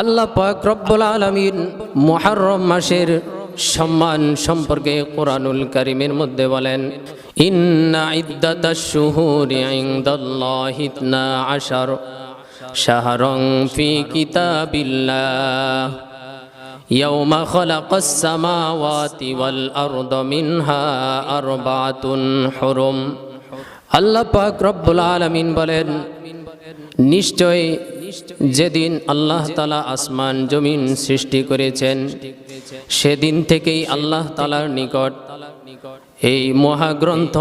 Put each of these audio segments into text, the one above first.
আল্লাহ পাক রব্বুল আলামিন মুহররম মাসের সম্মান সম্পর্কে কুরআনুল কারীমের মধ্যে বলেন, ইন্না ইদ্দাতাশ শুহুরি ইনদাল্লাহি 12 শাহরান ফি কিতাবিল্লাহ ইয়াওমা খালাকাস সামাওয়াতি ওয়াল আরদা মিনহা আরবাআতুন হুরুম। আল্লাহ পাক রব্বুল আলামিন বলেন, নিশ্চয় যেদিন আল্লাহ তাআলা আসমান জমিন সৃষ্টি করেছেন সেদিন থেকেই আল্লাহ তাআলার নিকট এই মহাগ্রন্থ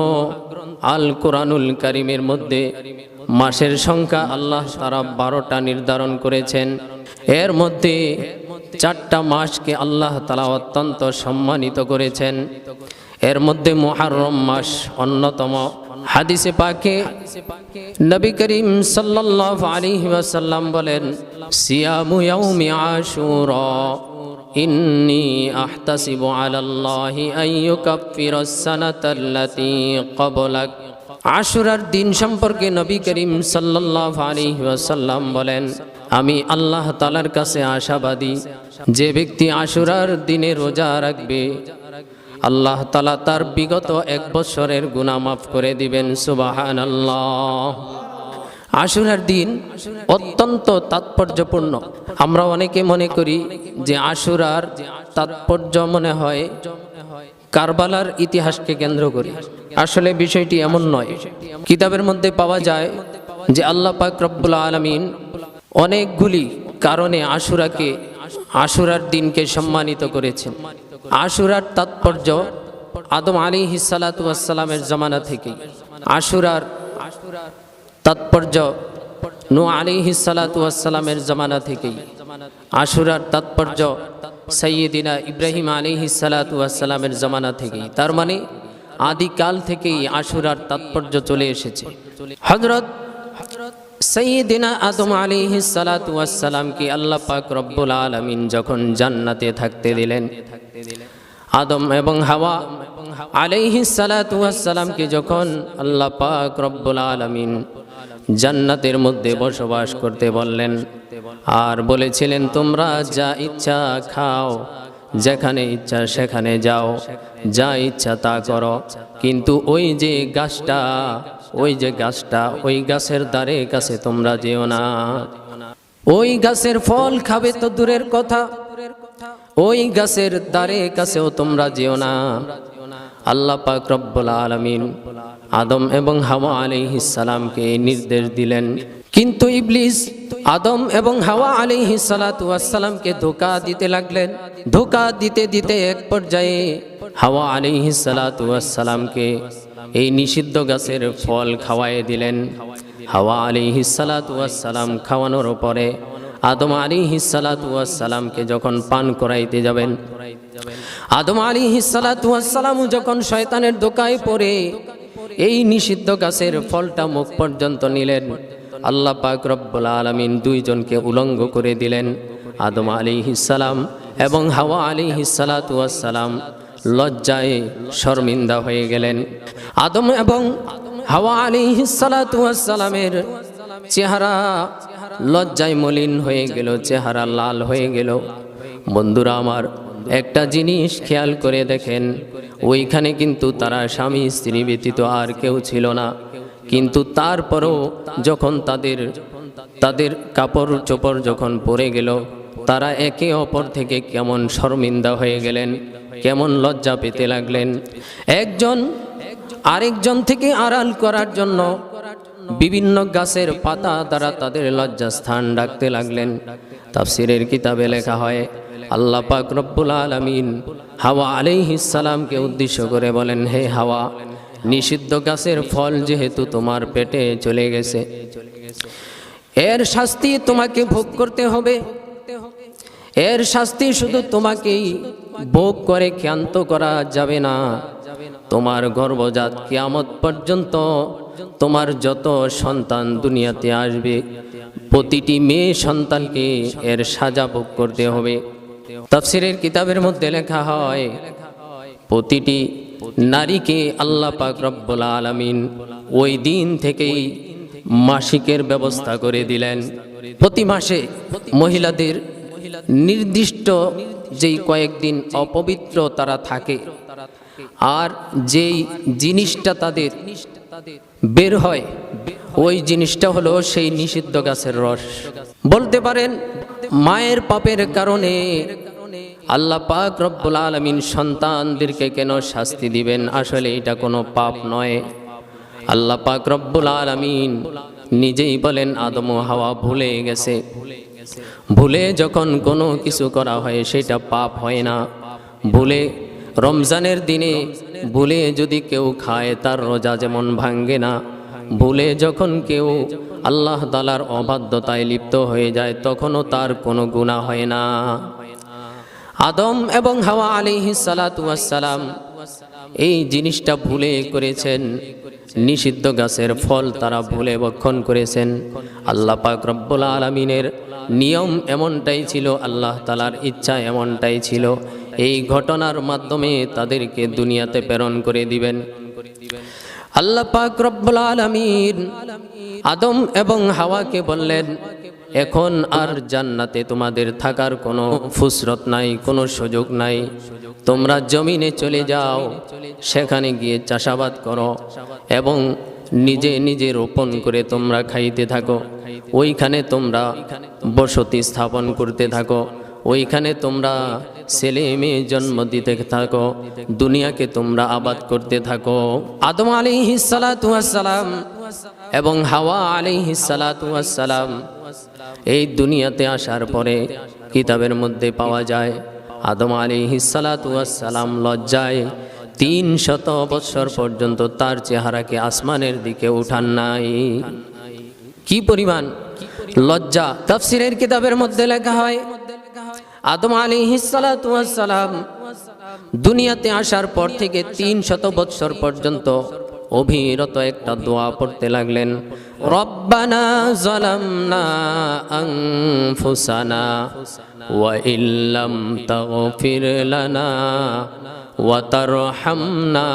আল কোরআনুল কারীমের মধ্যে মাসের সংখ্যা আল্লাহ তাআলা 12টা নির্ধারণ করেছেন। এর মধ্যে 4টা মাসকে আল্লাহ তাআলা অত্যন্ত সম্মানিত করেছেন। এর মধ্যে মুহররম মাস অন্যতম। হাদিসে পাকে নবী করিম সাল্লাল্লাহু আলাইহি ওয়াসাল্লাম বলেন, সিয়ামু ইয়াউমি আশুরা ইন্নী আহতাসিবু আলাল্লাহি আন ইউকাফফিরাস সানাতাল্লাতী ক্বাবলাক। আশুরার দিন সম্পর্কে নবী করিম সাল্লাল্লাহু আলাইহি ওয়াসাল্লাম বলেন, আমি আল্লাহ তাআলার কাছে আশাবাদী যে ব্যক্তি আশুরার দিনে রোজা রাখবে আল্লাহ তাআলা তার বিগত 1 বছরের গুনাহ মাফ করে দিবেন। সুবহানাল্লাহ। আশুরার দিন অত্যন্ত তাৎপর্যপূর্ণ। আমরা অনেকে মনে করি যে আশুরার তাৎপর্য মনে হয় কারবালার ইতিহাসকে কেন্দ্র করে। আসলে বিষয়টি এমন নয়। কিতাবের মধ্যে পাওয়া যায় যে আল্লাহ পাক রব্বুল আলামিন অনেকগুলি কারণে আশুরার দিনকে সম্মানিত করেছেন। আশুরার তাৎপর্য আদম আলাইহিস সালাতু ওয়াস সালামের জামানা থেকে। আশুরার তাৎপর্য নূহ আলাইহিস সালাতু ওয়াস সালামের জামানা থেকে। আশুরার তাৎপর্য সাইয়্যিদিনা ইব্রাহিম আলাইহিস সালাতু ওয়াস সালামের জামানা থেকে। তার মানে আদিকাল থেকেই আশুরার তাৎপর্য চলে এসেছে। হযরত সাইয়্যিদিনা আদম আলাইহিস সালাতু ওয়াস সালামকে আল্লাহ পাক রব্বুল আলামিন যখন জান্নাতে থাকতে দিলেন, আদম এবং হাওয়া আলাইহিস সালাতু ওয়াস সালামকে যখন আল্লাহ পাক রব্বুল আলামিন জান্নাতের মধ্যে বসবাস করতে বললেন আর বলেছিলেন, তোমরা যা ইচ্ছা খাও, যেখানে ইচ্ছা সেখানে যাও, যা ইচ্ছা তা করো, কিন্তু ওই গাছের দ্বারে কাছে তোমরা যেও না। ওই গাছের ফল খাবে তো দূরের কথা, ওই গাছের দ্বারে কাছেও তোমরা যেও না। আল্লাহ পাক রব্বুল আলামিন আদম এবং হাওয়া আলাইহিস সালামকে নির্দেশ দিলেন, কিন্তু ইবলিস আদম এবং হাওয়া আলাইহিস সালাতু ওয়াস সালামকে ধোঁকা দিতে লাগলেন। ধোঁকা দিতে দিতে এক পর্যায়ে হাওয়া আলাইহিস সালাতু ওয়াস সালামকে এই নিষিদ্ধ গাছের ফল খাওয়ায়ে দিলেন। হাওয়া আলাইহিস সালাতু ওয়াস সালাম খাওয়ানোর পরে আদম আলাইহিস সালাতু ওয়াস সালামকে যখন পান করাইতে যাবেন, আদম আলাইহিস সালাতু ওয়াস সালাম যখন শয়তানের ধোঁকায় পড়ে এই নিষিদ্ধ গাছের ফলটা মুখ পর্যন্ত নিলেন, আল্লাহ পাক রব্বুল আলামিন দুইজনকে উলঙ্গ করে দিলেন। আদম আলাইহিস সালাম এবং হাওয়া আলাইহিস সালাতু ওয়াস সালাম লজ্জায় শর্মিন্দা হয়ে গেলেন। আদম এবং হাওয়া আলাইহিস সালাতু ওয়াস সালামের চেহারা লজ্জায় মলিন হয়ে গেল, চেহারা লাল হয়ে গেল। বন্ধুরা আমার, একটা জিনিস খেয়াল করে দেখেন, ওইখানে কিন্তু তারা স্বামী স্ত্রী ব্যতীত আর কেউ ছিল না। কিন্তু তারপরও যখন তাদের কাপড় চোপড় যখন পরে গেল, তারা একে অপর থেকে কেমন শর্মিন্দা হয়ে গেলেন, কেমন লজ্জা পেতে লাগলেন। একজন আরেকজন থেকে আড়াল করার জন্য বিভিন্ন গাছের পাতা দ্বারা তাদের লজ্জাস্থান ঢাকতে লাগলেন। তাফসীরের কিতাবে লেখা হয়, আল্লাহ পাক রব্বুল আলামিন হাওয়া আলাইহিস সালামকে উদ্দেশ্য করে বলেন, হে হাওয়া, নিষিদ্ধ গাছের ফল যেহেতু তোমার পেটে চলে গেছে, এর শাস্তি তোমাকে ভোগ করতে হবে। এর শাস্তি শুধু তোমাকেই ভোগ করে ক্ষান্ত করা যাবে না। তোমার গর্ভজাত কিয়ামত পর্যন্ত তোমার যত সন্তান দুনিয়াতে আসবে, প্রতিটি মেয়ে সন্তানকে এর সাজা ভোগ করতে হবে। তাফসীরের কিতাবের মধ্যে লেখা হয়, প্রতিটি নারীকে আল্লাহ পাক রব্বুল আলামিন ওই দিন থেকেই মাসিকের ব্যবস্থা করে দিলেন। প্রতি মাসে মহিলাদের নির্দিষ্ট যেই কয়েকদিন অপবিত্র তারা থাকে, আর যেই জিনিসটা তাদের বের হয় ওই জিনিসটা হলো সেই নিষিদ্ধ গাছের রস। বলতে পারেন মায়ের পাপের কারণে আল্লাহ পাক রব্বুল আলামিন সন্তানদেরকে কেন শাস্তি দিবেন? আসলে এটা কোনো পাপ নয়। আল্লাহ পাক রব্বুল আলামিন নিজেই বলেন আদম ও হাওয়া ভুলে গেছে। ভুলে যখন কোনো কিছু করা হয় সেটা পাপ হয় না। ভুলে রমজানের দিনে ভুলে যদি কেউ খায় তার রোজা যেমন ভাঙ্গে না, ভুলে যখন কেউ আল্লাহ তাআলার অবাধ্যতায় লিপ্ত হয়ে যায় তখনও তার কোনো গুনাহ হয় না। আদম এবং হাওয়া আলাইহিস সালাতু ওয়াস সালাম এই জিনিসটা ভুলে করেছেন। নিষিদ্ধ গাছের ফল তারা ভুলে ভক্ষণ করেছেন। আল্লাহ পাক রব্বুল আলামিনের নিয়ম এমনটাই ছিল, আল্লাহ তাআলার ইচ্ছা এমনটাই ছিল। এই ঘটনার মাধ্যমে তাদেরকে দুনিয়াতে প্রেরণ করে দিবেন। আল্লাহ পাক রব্বুল আলামিন আদম এবং হাওয়াকে বললেন, এখন আর জান্নাতে তোমাদের থাকার কোনো ফুসরত নাই, কোনো সুযোগ নাই। তোমরা জমিনে চলে যাও, সেখানে গিয়ে চাষাবাদ করো এবং নিজে নিজে রোপণ করে তোমরা খাইতে থাকো। ওইখানে তোমরা বসতি স্থাপন করতে থাকো, ওইখানে তোমরা ছেলে মেয়ে জন্ম দিতে থাকো, দুনিয়াকে তোমরা আবাদ করতে থাকো। আদম আলাইহিস সালাতু ওয়াস সালাম এবং হাওয়া আলাইহিস সালাতু ওয়াস সালাম এই দুনিয়াতে আসার পরে কিতাবের মধ্যে পাওয়া যায় আদম আলাইহিস সালাতু ওয়াস সালাম লজ্জায় 300 বছর পর্যন্ত তার চেহারাকে আসমানের দিকে উঠান নাই। কি পরিমাণ লজ্জা! তাফসীরের কিতাবের মধ্যে লেখা হয় আদম আলাইহিস সালাতু ওয়াস সালাম দুনিয়াতে আসার পর থেকে 300 বছর পর্যন্ত অবিরত একটা দোয়া পড়তে লাগলেন, রব্বানা যালামনা আনফুসানা ওয়া ইল্লাম তাগফির লানা ওয়া তারহামনা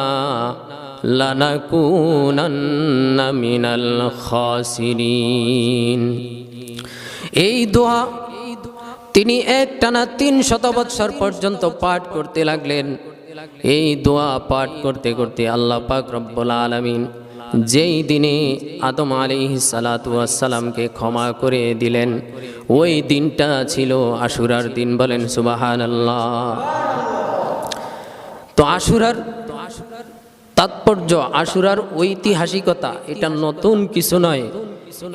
লানাকুনান্না মিনাল খাসিরিন। এই দোয়া তিনি একটানা 300 বছর পর্যন্ত পাঠ করতে লাগলেন। এই দোয়া পাঠ করতে করতে আল্লাহ পাক রব্বুল আলামিন যেই দিনে আদম আলাইহিস সালাতু ওয়াস সালামকে ক্ষমা করে দিলেন ওই দিনটা ছিল আশুরার দিন। বলেন সুবহানাল্লাহ। তো আশুরার তাৎপর্য, আশুরার ঐতিহাসিকতা এটা নতুন কিছু নয়,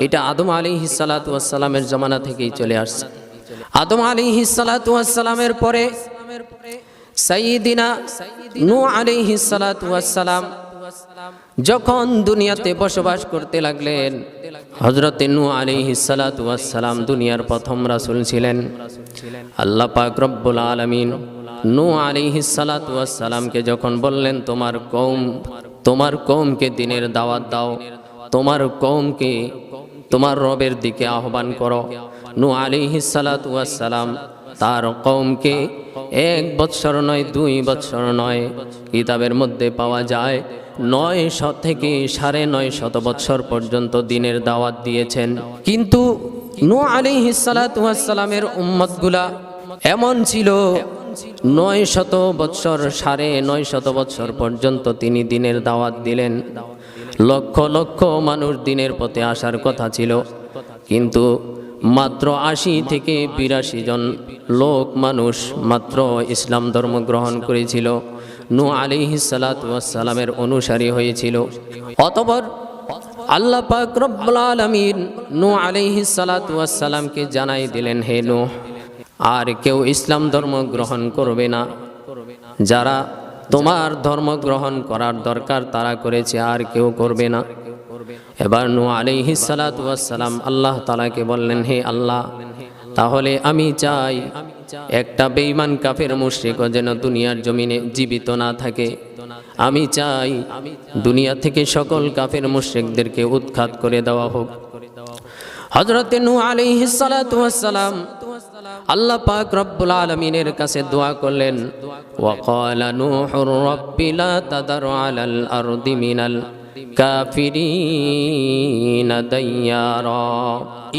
এটা আদম আলাইহিস সালাতু ওয়াস সালামের জামানা থেকেই চলে আসছে। আদম আলাইহিস সালাতু ওয়াস সালামের পরে সাইয়্যিদিনা নূহ আলাইহিস সালাতু ওয়াস সালাম যখন দুনিয়াতে বসবাস করতে লাগলেন, হযরতে নূহ আলাইহিস সালাতু ওয়াস সালাম দুনিয়ার প্রথম রাসূল ছিলেন। আল্লাহ পাক রব্বুল আলামিন নূহ আলাইহিস সালাতু ওয়াস সালামকে যখন বললেন তোমার কওমকে দ্বীনের দাওয়াত দাও, তোমার কওমকে তোমার রবের দিকে আহ্বান করো। নূহ আলাইহিস সালাতু ওয়াস সালাম তার কওমকে 1 বৎসর নয়, 2 বৎসর নয়, কিতাবের মধ্যে পাওয়া যায় 900 থেকে 950 বৎসর পর্যন্ত দ্বীনের দাওয়াত দিয়েছেন। কিন্তু নূহ আলাইহিস সালাতু ওয়াস সালামের উম্মতগুলা এমন ছিল 900 বৎসর 950 বৎসর পর্যন্ত তিনি দ্বীনের দাওয়াত দিলেন। লক্ষ লক্ষ মানুষ দ্বীনের পথে আসার কথা ছিল, কিন্তু মাত্র 80 থেকে 82 জন লোক মানুষ মাত্র ইসলাম ধর্ম গ্রহণ করেছিল, নূহ আলাইহিস সালাতু ওয়াস সালামের অনুসারী হয়েছিল। অতঃপর আল্লাহ পাক রব্বুল আলামিন নূহ আলাইহিস সালাতু ওয়াস সালামকে জানাই দিলেন, হে নূহ, আর কেউ ইসলাম ধর্ম গ্রহণ করবে না। যারা তোমার ধর্ম গ্রহণ করার দরকার তারা করেছে, আর কেউ করবে না। এবার নূহ আলাইহিস সালাতু ওয়াস সালাম আল্লাহ তাআলাকে বললেন, হে আল্লাহ, তাহলে আমি চাই একটা বেঈমান কাফের মুশরিকও যেন দুনিয়ার জমিনে জীবিত না থাকে। আমি চাই দুনিয়া থেকে সকল কাফের মুশরিকদেরকে উৎখাত করে দেওয়া হোক। হযরতে নূহ আলাইহিস সালাতু ওয়াস সালাম আল্লাহ পাক রব্বুল আলামিনের কাছে দোয়া করলেন, ওয়া ক্বালা নূহুর রাব্বি লা তাদার আলাল আরদি মিনাল الكافرين ديارا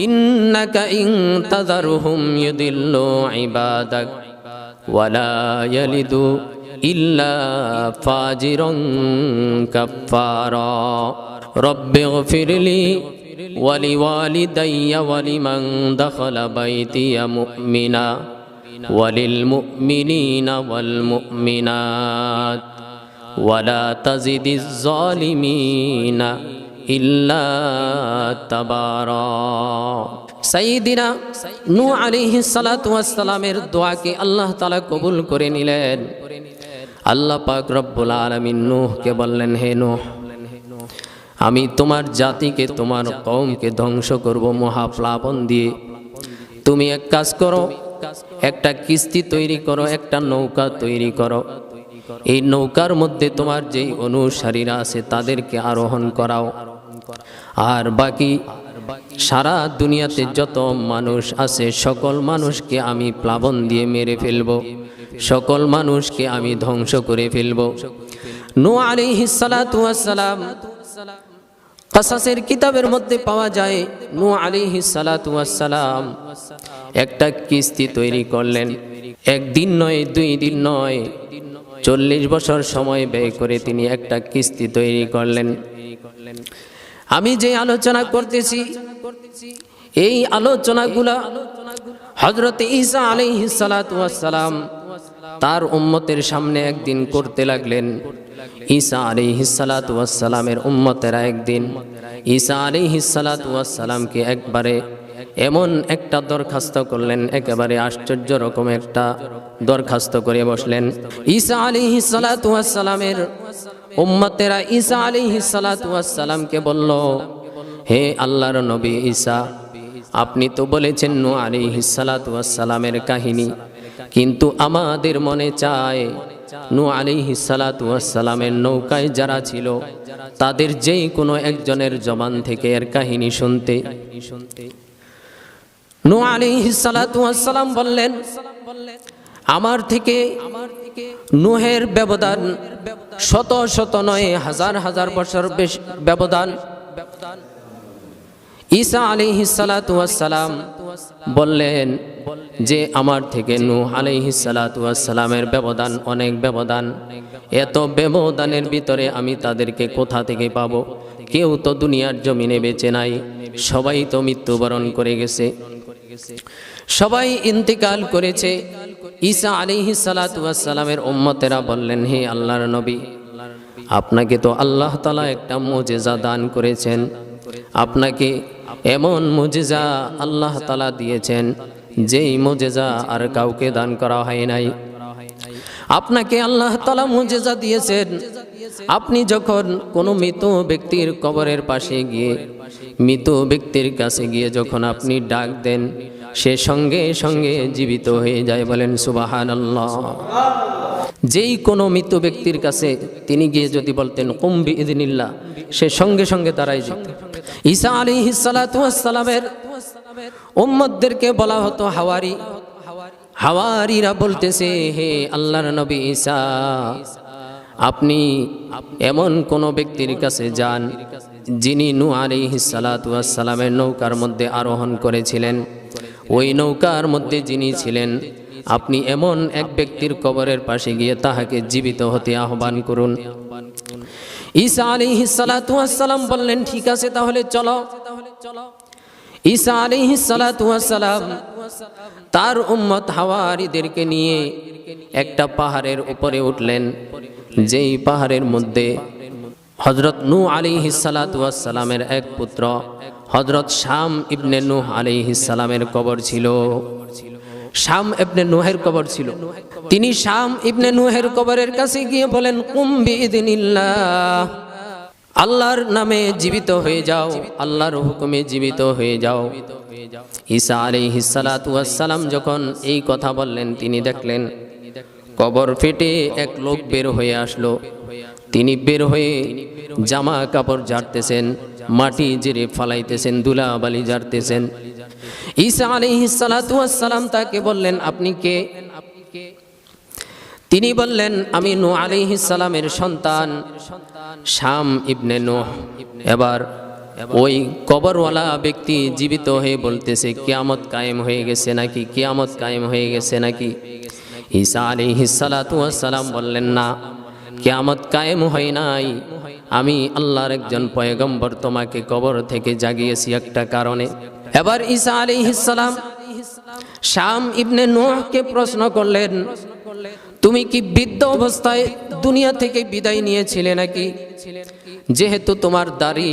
إنك إن تذرهم يضلوا عبادك ولا يلدوا إلا فاجرا كفارا رب اغفر لي ولوالدي ولمن دخل بيتي مؤمنا وللمؤمنين والمؤمنات ولا تزد الظالمين إلا تبارا সাইয়্যিদিনা নূহ আলাইহিস সালাতু ওয়াস সালামের দোয়াকে আল্লাহ তাআলা কবুল করে নিলেন। আল্লাহ পাক রব্বুল আলামিন নূহকে বললেন, হে নূহ, আমি তোমার জাতিকে, তোমার কওমকে ধ্বংস করব মহাপ্লাবন দিয়ে। তুমি এক কাজ করো, একটা কিস্তি তৈরি করো, একটা নৌকা তৈরি করো। এই নৌকার মধ্যে তোমার যেই অনুসারীরা আছে তাদেরকে আরোহণ করাও, আর বাকি সারা দুনিয়াতে যত মানুষ আছে সকল মানুষকে আমি প্লাবন দিয়ে মেরে ফেলব, সকল মানুষকে আমি ধ্বংস করে ফেলব। নূহ আলাইহিস সালাতু ওয়াস সালাম কাসাসের কিতাবের মধ্যে পাওয়া যায়, নূহ আলাইহিস সালাতু ওয়াস সালাম একটা কিস্তি তৈরি করলেন। একদিন নয়, 2 দিন নয়, 40 বছর সময় ব্যয় করে তিনি একটা কিস্তি তৈরি করলেন। আমি যে আলোচনা করতেছি এই আলোচনাগুলা হযরত ঈসা আলাইহিস সালাতু ওয়াস সালাম তার উম্মতের সামনে একদিন করতে লাগলেন। ঈসা আলাইহিস সালাতু ওয়াস সালামের উম্মতেরা একদিন ঈসা আলাইহিস সালাতু ওয়াস সালামকে একবারে এমন একটা দরখাস্ত করলেন, একেবারে আশ্চর্য রকম একটা দরখাস্ত করে বসলেন। ঈসা আলাইহিস সালাতু ওয়াস সালামের উম্মতেরা ঈসা আলাইহিস সালাতু ওয়াস সালামকে বলল, হে আল্লাহর নবী ঈসা, আপনি তো বলেছেন নূহ আলাইহিস সালাতু ওয়াস সালামের কাহিনী, কিন্তু আমাদের মনে চায় নূহ আলাইহিস সালাতু ওয়াস সালামের নৌকায় যারা ছিল তাদের যেই কোনো একজনের জবান থেকে এর কাহিনী শুনতে। নূহ আলাইহিস সালাতু ওয়াস সালাম বললেন, আমার থেকে নূহের ব্যবধান শত শত নয়, হাজার হাজার বছর বেশি ব্যবধান। ঈসা আলাইহিস সালাতু ওয়াস সালাম বললেন যে আমার থেকে নূহ আলাইহিস সালাতু ওয়াস সালামের ব্যবধান অনেক ব্যবধান। এত ব্যবধানের ভিতরে আমি তাদেরকে কোথা থেকে পাবো? কেউ তো দুনিয়ার জমিনে বেঁচে নাই, সবাই তো মৃত্যুবরণ করে গেছে, সবাই ইন্তেকাল করেছে। ঈসা আলাইহিস সালাতু ওয়াস সালামের উম্মতেরা বললেন, হে আল্লাহর নবী, আপনাকে তো আল্লাহ তাআলা একটা মুজিজা দান করেছেন, আপনাকে এমন মুজিজা আল্লাহ তাআলা দিয়েছেন যেই মুজিজা আর কাউকে দান করা হয় নাই। আপনাকে আল্লাহ তাআলা মুজিজা দিয়েছেন, আপনি যখন কোনো মৃত ব্যক্তির কবরের পাশে গিয়ে, মৃত ব্যক্তির কাছে গিয়ে যখন আপনি ডাক দেন, সে সঙ্গে সঙ্গে জীবিত হয়ে যায়। বলেন সুবহানাল্লাহ। যেই কোনো মৃত ব্যক্তির কাছে তিনি গিয়ে যদি বলতেন কুম বিইذনিল্লাহ, সে সঙ্গে সঙ্গে দাঁড়ায় যেত। ঈসা আলাইহিস সালাতু ওয়াস সালামের উম্মতদেরকে বলা হতো হাওয়ারি। হাওয়ারিরা বলতেছে, হে আল্লাহর নবী ঈসা, আপনি এমন কোন ব্যক্তির কাছে যান যিনি নূহ আলাইহিস সালাতু ওয়াস সালামের নৌকার মধ্যে আরোহণ করেছিলেন, ওই নৌকার মধ্যে যিনি ছিলেন, আপনি এমন এক ব্যক্তির কবরের পাশে গিয়ে তাহাকে জীবিত হতে আহ্বান করুন। ঈসা আলাইহিস সালাতু ওয়াস সালাম বললেন, ঠিক আছে, তাহলে চলো। ঈসা আলাইহিস সালাতু ওয়াস সালাম তার উম্মত হাওয়ারিদেরকে নিয়ে একটা পাহাড়ের উপরে উঠলেন, যেই পাহাড়ের মধ্যে হযরত নূহ আলাইহিস সালাতু ওয়াস সালামের এক পুত্র হযরত শাম ইবনে নূহ আলাইহিস সালামের কবর ছিল। শাম ইবনে নূহের কবর ছিল। তিনি শাম ইবনে নূহের কবরের কাছে গিয়ে বলেন, কুম বিইذনিল্লাহ, আল্লাহর নামে জীবিত হয়ে যাও, আল্লাহর হুকুমে জীবিত হয়ে যাও। ঈসা আলাইহিস সালাতু ওয়াস সালাম যখন এই কথা বললেন, তিনি দেখলেন কবর ফেটে এক লোক বের হয়ে আসলো। তিনি বের হয়ে জামা কাপড় ঝাড়তেছেন, মাটি জেরে ফালাইতেছেন, ধুলাবালি ঝাড়তেছেন। ঈসা আলাইহিস সালাতু ওয়াস সালাম তাকে বললেন, আপনি কে? তিনি বললেন, আমি নূহ আলাইহিস সালামের সন্তান, শাম ইবনে নূহ। এবার ওই কবরওয়ালা ব্যক্তি জীবিত হয়ে বলতেছে, কিয়ামত কায়েম হয়ে গেছে নাকি, কিয়ামত কায়েম হয়ে গেছে নাকি? ঈসা আলাইহিস সালাতু ওয়াস সালাম বললেন, না, কিয়ামত কায়েম হয় নাই। আমি আল্লাহর একজন পয়গম্বর, তোমাকে কবর থেকে জাগিয়েছি একটা কারণে। এবার ঈসা আলাইহিস সালাম শাম ইবনে নূহকে প্রশ্ন করলেন, তুমি কি বৃদ্ধ অবস্থায় দুনিয়া থেকে বিদায় নিয়েছিলে নাকি? যেহেতু তোমার দাড়ি,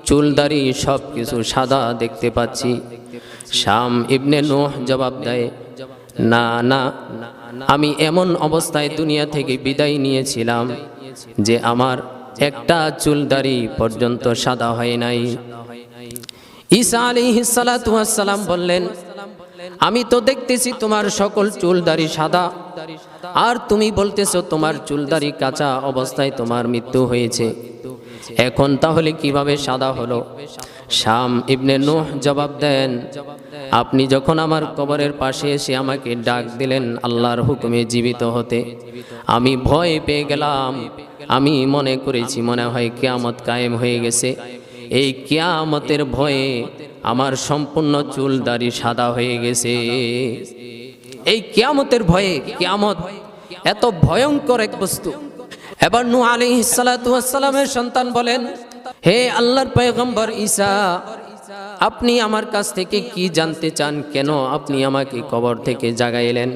চুল দাড়ি সব কিছু সাদা দেখতে পাচ্ছি। শাম ইবনে নূহ জবাব দেয়, না না, আমি এমন অবস্থায় দুনিয়া থেকে বিদায় নিয়েছিলাম যে আমার একটা চুল দাড়ি পর্যন্ত সাদা হয় নাই। ঈসা আলাইহিস সালাতু ওয়াস সালাম বললেন, আমি তো দেখতেছি তোমার সকল চুল দাড়ি সাদা, আর তুমি বলতেছো তোমার চুল দাড়ি কাঁচা অবস্থায় তোমার মৃত্যু হয়েছে। এখন তাহলে কিভাবে সাদা হলো? শাম ইবনে নূহ জবাব দেন, আপনি যখন আমার কবরের পাশে এসে আমাকে ডাক দিলেন আল্লাহর হুকুমে জীবিত হতে, আমি ভয় পেয়ে গেলাম। আমি মনে করেছি মনে হয় কিয়ামত কায়েম হয়ে গেছে। এই কিয়ামতের ভয়ে আমার সম্পূর্ণ চুল দাড়ি সাদা হয়ে গেছে। এই কিয়ামতের ভয়ে, কিয়ামত এত ভয়ঙ্কর এক বস্তু। এবার নূহ আলাইহিস সালাতু ওয়াস সালামের সন্তান বলেন, হে আল্লাহর পয়গম্বর ঈসা, আপনি আমার কাছ থেকে কি জানতে চান? কেন আপনি আমাকে কবর থেকে জাগাইলেন?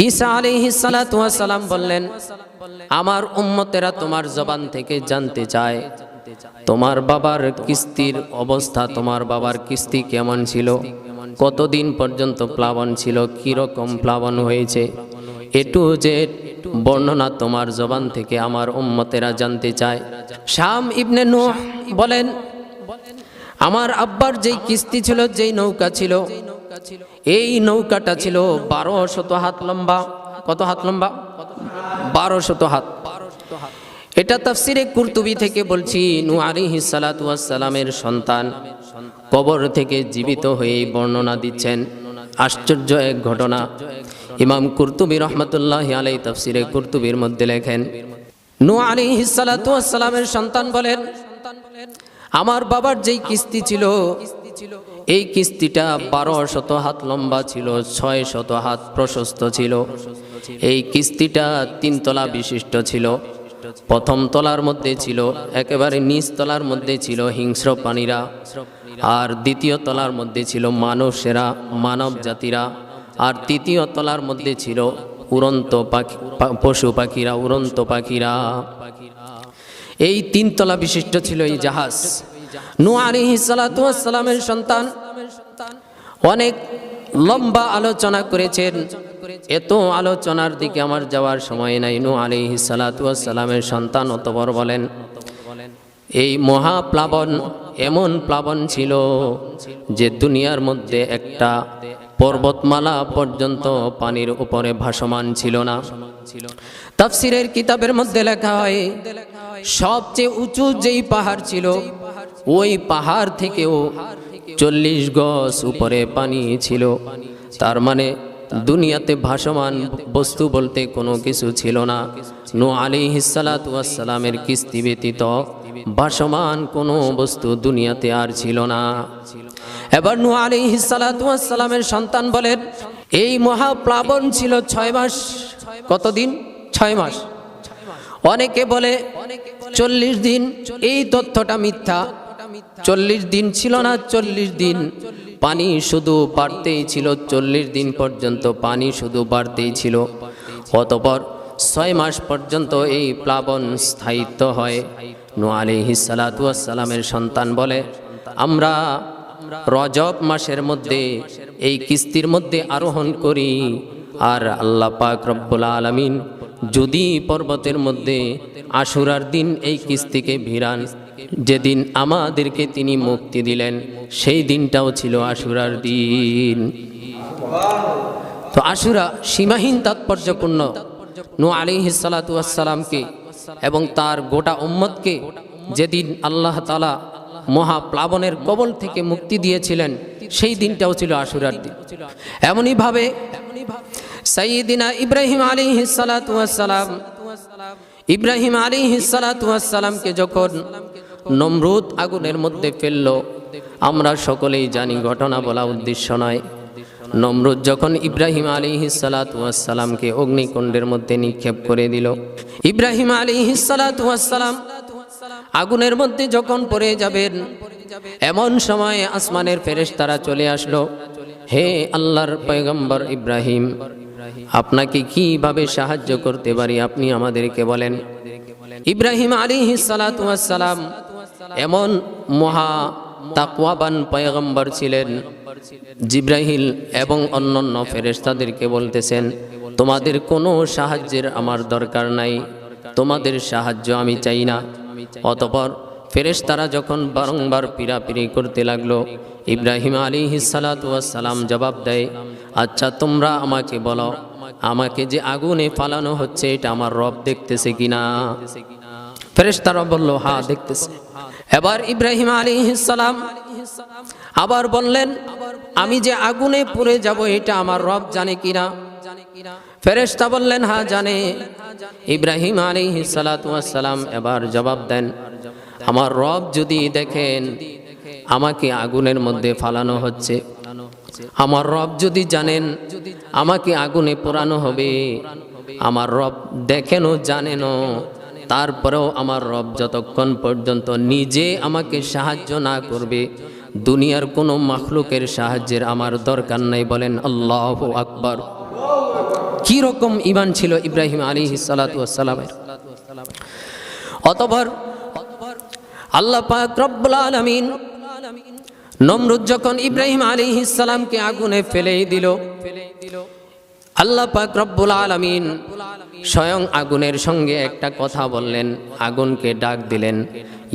ঈসা আলাইহিস সালাতু ওয়াস সালাম বললেন, আমার উম্মতেরা তোমার জবান থেকে জানতে চায় তোমার বাবার কিস্তির অবস্থা, তোমার বাবার কিস্তি কেমন ছিল, কতদিন পর্যন্ত প্লাবন ছিল, কি রকম প্লাবন হয়েছে, এ টু জেড বর্ণনা তোমার জবান থেকে আমার উম্মতেরা জানতে চায়। শাম ইবনে নূহ বলেন, আমার আব্বার যেই কিস্তি ছিল, যেই নৌকা ছিল, এই নৌকাটা ছিল 1200 হাত লম্বা। কত হাত লম্বা? 1200 হাত। এটা তাফসিরে কুরতুবী থেকে বলছি। নূহ আলাইহিস সালাতু ওয়াস সালামের সন্তান কবর থেকে জীবিত হয়ে বর্ণনা দিচ্ছেন। আশ্চর্য এক ঘটনা। ইমাম কুরতুবী রহমাতুল্লাহি আলাইহি তাফসিরে কুরতুবীর মধ্যে লেখেন, নূহ আলাইহিস সালাতু ওয়াস সালামের সন্তান বলেন, আমার বাবার যেই কিস্তি ছিল, এই কিস্তিটা 1200 হাত লম্বা ছিল, 600 হাত প্রশস্ত ছিল। এই কিস্তিটা 3 তলা বিশিষ্ট ছিল। প্রথম তলার মধ্যে ছিল, একেবারে নিচ তলার মধ্যে ছিল হিংস্র প্রাণীরা, আর দ্বিতীয় তলার মধ্যে ছিল মানুষেরা, মানব জাতিরা, আর তৃতীয় তলার মধ্যে ছিল উড়ন্ত পাখি, পশু পাখিরা, উড়ন্ত পাখিরা। এই 3 তলা বিশিষ্ট ছিল এই জাহাজ। নূহ আলাইহিস সালাতু ওয়াস সালামের সন্তান অনেক লম্বা আলোচনা করেছেন। এত আলোচনার দিকে আমার যাওয়ার সময় নাই। নূহ আলাইহিস সালাতু ওয়াস সালামের সন্তান অতঃপর বলেন, এই মহাপ্লাবন এমন প্লাবন ছিল যে দুনিয়ার মধ্যে একটা পর্বতমালা পর্যন্ত পানির উপরে ভাসমান ছিল না। তাফসিরের কিতাবের মধ্যে লেখা হয়, সবচেয়ে উঁচু যেই পাহাড় ছিল, ওই পাহাড় থেকেও 40 গজ উপরে পানি ছিল। তার মানে দুনিয়াতে ভাসমান বস্তু বলতে কোনো কিছু ছিল না। নূহ আলাইহিস সালাতু ওয়াস সালামের কিস্তি ব্যতীত ভাসমান কোনো বস্তু দুনিয়াতে আর ছিল না। এবার নূহ আলাইহিস সালাতু ওয়াস সালামের সন্তান বলেন, এই মহাপ্লাবন ছিল 6 মাস। কতদিন? 6 মাস। অনেকে বলে 40 দিন। এই তথ্যটা মিথ্যা। 40 দিন ছিল না, 40 দিন পানি শুধু বাড়তেই ছিল। 40 দিন পর্যন্ত পানি শুধু বাড়তেই ছিল। অতঃপর 6 মাস পর্যন্ত এই প্লাবন স্থায়িত্ব হয়। নূহ আলাইহিস সালাতু ওয়াস সালামের সন্তান বলে, আমরা রজব মাসের মধ্যে এই কিস্তির মধ্যে আরোহণ করি, আর আল্লাহ পাক রব্বুল আলামিন যদি পর্বতের মধ্যে আশুরার দিন এই কিস্তিকে ভিড়ান, যেদিন আমাদেরকে তিনি মুক্তি দিলেন, সেই দিনটাও ছিল আশুরার দিন। তো আশুরা সীমাহীন তাৎপর্যপূর্ণ। নূহ আলাইহিস সালাতু ওয়াস সালামকে এবং তার গোটা উম্মতকে যেদিন আল্লাহ তাআলা মহাপ্লাবনের কবল থেকে মুক্তি দিয়েছিলেন, সেই দিনটাও ছিল আশুরার দিন। এমনই ভাবে সাইয়্যিদিনা ইব্রাহিম আলাইহিস সালাতু ওয়াস সালাম ইব্রাহিম আলাইহিস সালাতু ওয়াস সালামকে যখন নমরুদ আগুনের মধ্যে ফেললো, আমরা সকলেই জানি, ঘটনা বলা উদ্দেশ্য নয়। নমরুদ যখন ইব্রাহিম আলাইহিস সালাতু ওয়াস সালামকে অগ্নিকুণ্ডের মধ্যে নিক্ষেপ করে দিল, ইব্রাহিম আলাইহিস সালাতু ওয়াস সালাম আগুনের মধ্যে যখন পড়ে যাবেন, এমন সময় আসমানের ফেরেশতারা চলে আসলো। হে আল্লাহর পয়গম্বর ইব্রাহিম, আপনাকে কিভাবে সাহায্য করতে পারি আপনি আমাদেরকে বলেন। ইব্রাহিম আলাইহিস সালাতু ওয়াস সালাম এমন মহা তাকওয়াবান পয়গম্বর ছিলেন, জিব্রাইল এবং অন্যান্য ফেরেশতাদেরকে বলতেছেন, তোমাদের কোনো সাহায্যের আমার দরকার নাই, তোমাদের সাহায্য আমি চাই না। অতঃপর ফেরেশতারা যখন বারংবার পীড়াপিড়ি করতে লাগলো, ইব্রাহিম আলাইহিস সালাতু ওয়াস সালাম জবাব দেয়, আচ্ছা তোমরা আমাকে বলো, আমাকে যে আগুনে ফালানো হচ্ছে এটা আমার রব দেখতেছে কিনা? ফেরেশতারা বলল, হ্যাঁ দেখতেছে। এবার ইব্রাহিম আলাইহিস সালাম আবার বললেন, আমি যে আগুনে পুড়ে যাব এটা আমার রব জানে কিনা? ফেরেশতা বললেন, হ্যাঁ জানে। ইব্রাহিম আলাইহিস সালাতু ওয়াস সালাম এবার জবাব দেন, আমার রব যদি দেখেন আমাকে আগুনের মধ্যে ফালানো হচ্ছে, আমার রব যদি জানেন আমাকে আগুনে পোড়ানো হবে, আমার রব দেখেনও জানেনও, তারপরেও আমার রব যতক্ষণ পর্যন্ত নিজে আমাকে সাহায্য না করবে, দুনিয়ার কোনো মাখলুকের সাহায্যের আমার দরকার নাই। বলেন আল্লাহু আকবার। কি রকম ঈমান ছিল ইব্রাহিম আলাইহিস সালাতু ওয়াস সালামের। অতঃপর আল্লাহ পাক রব্বুল আলামিন নমরুদ যখন ইব্রাহিম আলাইহিস সালামকে আগুনে ফেলে দিল, আল্লাহ পাক রব্বুল আলামিন স্বয়ং আগুনের সঙ্গে একটা কথা বললেন, আগুনকে ডাক দিলেন,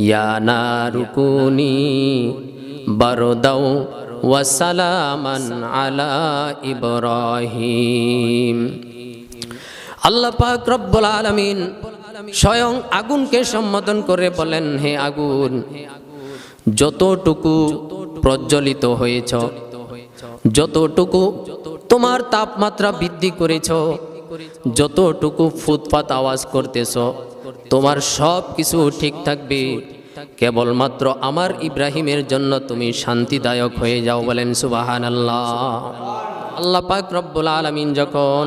ইয়া নারুকুনি বারদাও ওয়া সালামান আলা ইব্রাহিম। আল্লাহ পাক রব্বুল আলামিন স্বয়ং আগুনকে সম্বোধন করে বলেন, হে আগুন, যতটুকু প্রজ্বলিত হয়েছ, যতটুকু তোমার তাপমাত্রা বৃদ্ধি করেছ, যতটুকু ফুৎফাত আওয়াজ করতেছ, তোমার সব কিছু ঠিক থাকবে, কেবলমাত্র আমার ইব্রাহিমের জন্য তুমি শান্তিদায়ক হয়ে যাও। বলেন সুবহানাল্লাহ। আল্লাহ পাক রব্বুল আলামিন যখন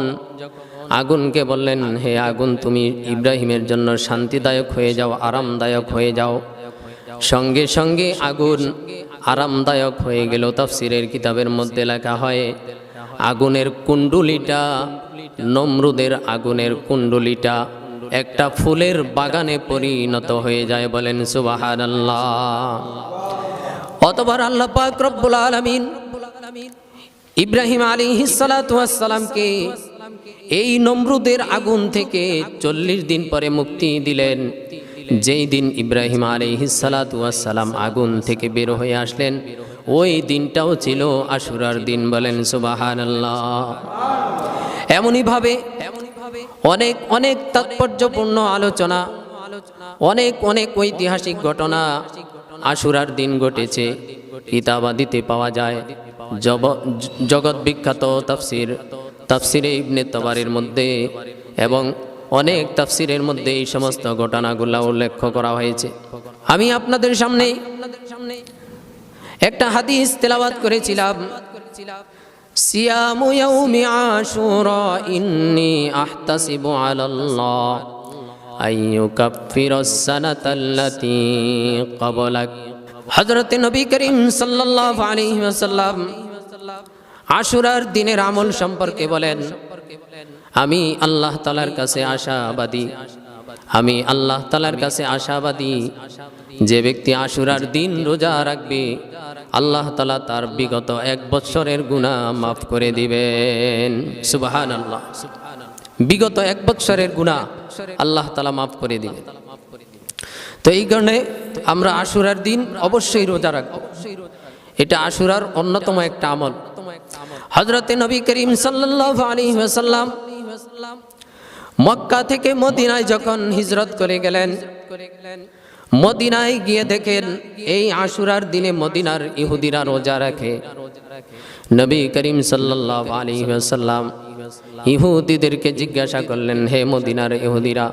আগুনকে বললেন, হে আগুন তুমি ইব্রাহিমের জন্য শান্তিদায়ক হয়ে যাও, আরামদায়ক হয়ে যাও, সঙ্গে সঙ্গে আগুন আরামদায়ক হয়ে গেল। তাফসীরের কিতাবের মধ্যে লেখা হয়, আগুনের কুণ্ডুলিটা, নমরুদের আগুনের কুণ্ডুলিটা একটা ফুলের বাগানে পরিণত হয়ে যায়। বলেন সুবহানাল্লাহ। অতঃপর আল্লাহ পাক রব্বুল আলামিন ইব্রাহিম আলাইহিস সালাতু ওয়াস সালামকে এই নমরুদের আগুন থেকে 40 দিন পরে মুক্তি দিলেন। যেই দিন ইব্রাহিম আলাইহিস সালাতু ওয়াস সালাম আগুন থেকে বের হয়ে আসলেন, ওই দিনটাও ছিল আশুরার দিন। বলেন সুবহানাল্লাহ। এমনই ভাবে অনেক অনেক তাৎপর্যপূর্ণ আলোচনা, অনেক অনেক ঐতিহাসিক ঘটনা আশুরার দিন ঘটেছে, কিতাবাদিতে পাওয়া যায়। জগৎ বিখ্যাত তাফসিরে ইবনে তাবারির মধ্যে এবং অনেক তাফসিরের মধ্যে এই সমস্ত ঘটনাগুলো উল্লেখ করা হয়েছে। আমি আপনাদের সামনে একটা হাদিস তেলাওয়াত করেছিলাম, সিয়ামু ইয়াউমি আশুরা ইন্নী আহতাসিবু আলাল্লাহ আইয়ুকাফিরাস সানাতাল্লাতী ক্বাবলাক। হযরত নবী করিম সাল্লাল্লাহু আলাইহি ওয়াসাল্লাম আশুরার দিনের আমল সম্পর্কে বলেন, আমি আল্লাহ তাআলার কাছে আশাবাদী, আমি আল্লাহ তাআলার কাছে আশাবাদী, যে ব্যক্তি আশুরার দিন রোজা রাখবে আল্লাহ তাআলা তার বিগত 1 বছরের গুনাহ মাফ করে দিবেন। সুবহানাল্লাহ। বিগত 1 বছরের গুনাহ আল্লাহ তাআলা মাফ করে দিবেন। তো এই কারণে আমরা আশুরার দিন অবশ্যই রোজা রাখব। এটা আশুরার অন্যতম একটা আমল। হযরত নবী করিম সাল্লাল্লাহু আলাইহি ওয়াসাল্লাম মক্কা থেকে মদিনায় যখন হিজরত করে গেলেন, মদিনায় গিয়ে দেখেন এই আশুরার দিনে মদিনার ইহুদিরা রোজা রাখে। নবী করিম সাল্লাল্লাহু আলাইহি ওয়াসাল্লাম ইহুদিদেরকে জিজ্ঞাসা করলেন, হে মদিনার ইহুদিরা,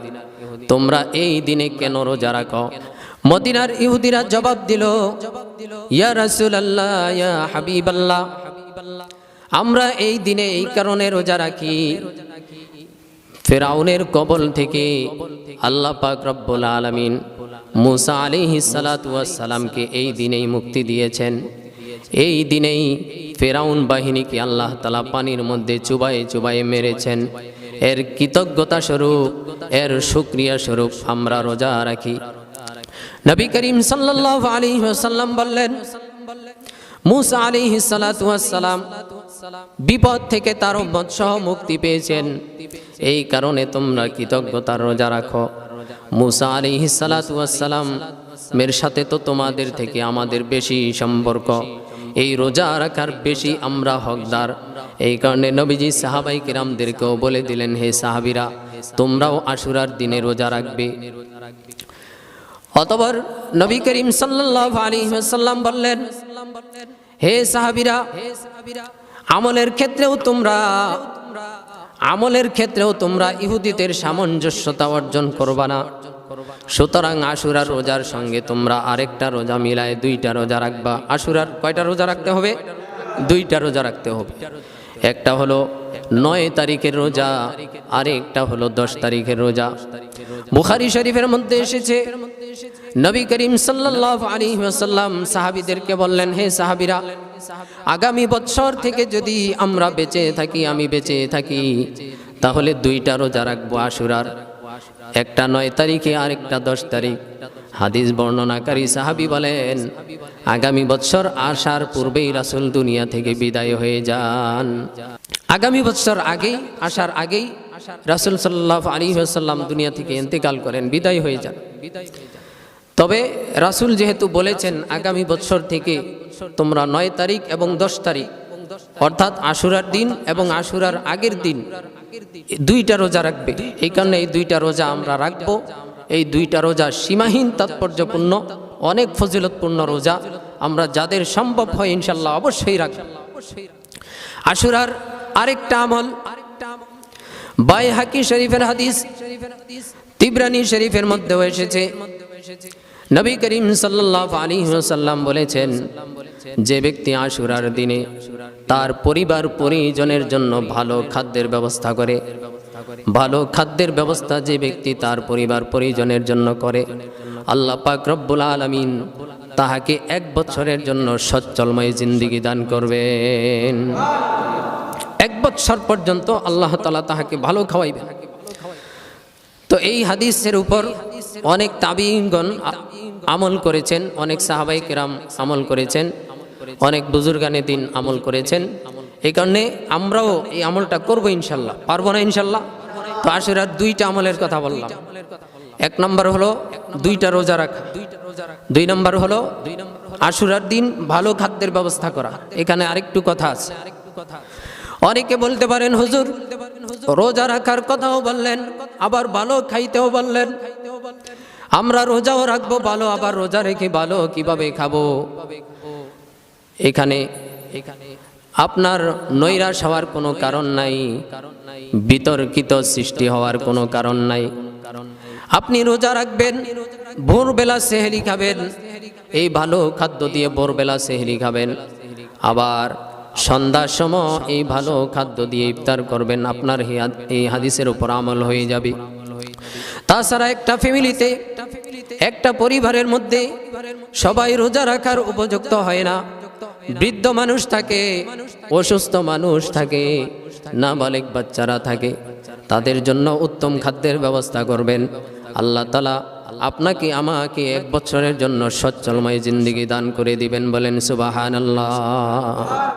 তোমরা এই দিনে কেন রোজা রাখো? মদিনার ইহুদিরা জবাব দিল, ইয়া রাসূলুল্লাহ, ইয়া হাবিবাল্লাহ, আমরা এই দিনে এই কারণে রোজা রাখি, ফিরআউনের কবল থেকে আল্লাহ পাক রব্বুল আলামিন মুসা আলাইহিস সালাতু ওয়াস সালামকে এই দিনেই মুক্তি দিয়েছেন। এই দিনেই ফিরআউন বাহিনীকে আল্লাহ তাআলা পানির মধ্যে চুবায়ে চুবায়ে মেরেছেন। এর কৃতজ্ঞতা স্বরূপ, এর শুকরিয়া স্বরূপ আমরা রোজা রাখি। নবী করিম সাল্লাল্লাহু আলাইহি ওয়াসাল্লাম বললেন, মুসা আলাইহিস সালাতু ওয়াস সালাম বিপদ থেকে তার উম্মত সহ মুক্তি পেয়েছেন, এই কারণে তোমরা কৃতজ্ঞতার রোজা রাখো। মুসা আলাইহিস সালাতু ওয়াস সালাম এর সাথে তো তোমাদের থেকে আমাদের বেশি সম্পর্ক, এই রোজা রাখার বেশি আমরা হকদার। এই কারণে নবীজি সাহাবাই কিরামদেরকেও বলে দিলেন, হে সাহাবীরা, তোমরাও আশুরার দিনে রোজা রাখবে। অতঃপর নবী করিম সাল্লাল্লাহু আলাইহি ওয়াসাল্লাম বললেন, হে সাহাবীরা, আমলের ক্ষেত্রেও তোমরা ইহুদিদের সামঞ্জস্যতা অর্জন করবা না। সুতরাং আশুরার রোজার সঙ্গে তোমরা আরেকটা রোজা মিলায় 2টা রোজা রাখবা। আশুরার কয়টা রোজা রাখতে হবে? 2টা রোজা রাখতে হবে। একটা হলো 9 তারিখের রোজা, আরেকটা হলো 10 তারিখের রোজা। বুখারী শরীফের মধ্যে এসেছে, নবী করিম সাল্লাল্লাহু আলাইহি ওয়াসাল্লাম সাহাবীদেরকে বললেন, হে সাহাবীরা, আগামী বছর থেকে যদি আমরা আমি বেঁচে থাকি, তাহলে 2টা রোজা রাখবো আশুরার, একটা 9 তারিখে আর একটা 10 তারিখ। হাদিস বর্ণনাকারী সাহাবী বলেন, আগামী বছর আসার পূর্বেই রাসূল দুনিয়া থেকে বিদায় হয়ে যান। আগামী বছর আসার আগেই রাসূল সাল্লাল্লাহু আলাইহি ওয়াসাল্লাম দুনিয়া থেকে ইন্তেকাল করেন, বিদায় হয়ে যান। তবে রাসূল যেহেতু বলেছেন আগামী বছর থেকে তোমরা 9 তারিখ এবং 10 তারিখ, অর্থাৎ আশুরার দিন এবং আশুরার আগের দিন 2টা রোজা রাখবে, এই কারণে এই 2টা রোজা আমরা রাখবো। এই 2টা রোজা সীমাহীন তাৎপর্যপূর্ণ, অনেক ফজিলতপূর্ণ রোজা। আমরা যাদের সম্ভব হয় ইনশাআল্লাহ অবশ্যই রাখব। আশুরার আরেকটা আমল, বাইহাকি শরীফের হাদিস, তিবরানি শরীফের মধ্যেও এসেছে, নবী করিম সাল্লাল্লাহু আলাইহি ওয়াসাল্লাম বলেছেন, যে ব্যক্তি আশুরার দিনে তার পরিবার পরিজনের জন্য ভালো খাদ্যের ব্যবস্থা করে, ভালো খাদ্যের ব্যবস্থা যে ব্যক্তি তার পরিবার পরিজনের জন্য করে, আল্লাহ পাক রব্বুল আলামিন তাহাকে 1 বছরের জন্য সচ্ছলময় জিন্দেগি দান করবেন। 1 বছর পর্যন্ত আল্লাহ তাআলা তাহাকে ভালো খাওয়াইবেন। তো এই হাদিসের উপর অনেক তাবিঈনগণ আমল করেছেন, অনেক সাহাবায়ে কেরাম আমল করেছেন, অনেক বুজুর্গানে দিন আমল করেছেন। এই কারণে আমরাও এই আমলটা করব ইনশাআল্লাহ। পারবো না ইনশাআল্লাহ? তো আশুরার 2টা আমলের কথা বললাম। 1 নম্বর হলো 2টা রোজা রাখা, 2 নম্বর হলো আশুরার দিন ভালো খাদ্যের ব্যবস্থা করা। এখানে আরেকটু কথা আছে। অনেকে বলতে পারেন, হুজুর রোজা রাখার কথাও বললেন, আবার ভালো খাইতেও বললেন, আমরা রোজাও রাখবো ভালো, আবার রোজা রেখে ভালো কিভাবে খাবো? এখানে আপনার নৈরাশ হওয়ার কোনো কারণ নাই, বিতর্কিত সৃষ্টি হওয়ার কোনো কারণ নাই। আপনি রোজা রাখবেন, ভোরবেলা সেহরি খাবেন, এই ভালো খাদ্য দিয়ে ভোরবেলা সেহরি খাবেন, আবার সন্ধ্যার সময় এই ভালো খাদ্য দিয়ে ইফতার করবেন। আপনার এই হাদিসের উপর আমল হয়ে যাবে। তাছাড়া একটা ফ্যামিলিতে, একটা পরিবারের মধ্যে সবাই রোজা রাখার উপযুক্ত হয় না। বৃদ্ধ মানুষ থাকে, অসুস্থ মানুষ থাকে, নাবালিগ বাচ্চারা থাকে, তাদের জন্য উত্তম খাদ্যের ব্যবস্থা করবেন। আল্লাহ তাআলা আপনাকে আমাকে 1 বছরের জন্য সচ্ছলময় জিন্দেগি দান করে দিবেন। বলেন সুবহানাল্লাহ।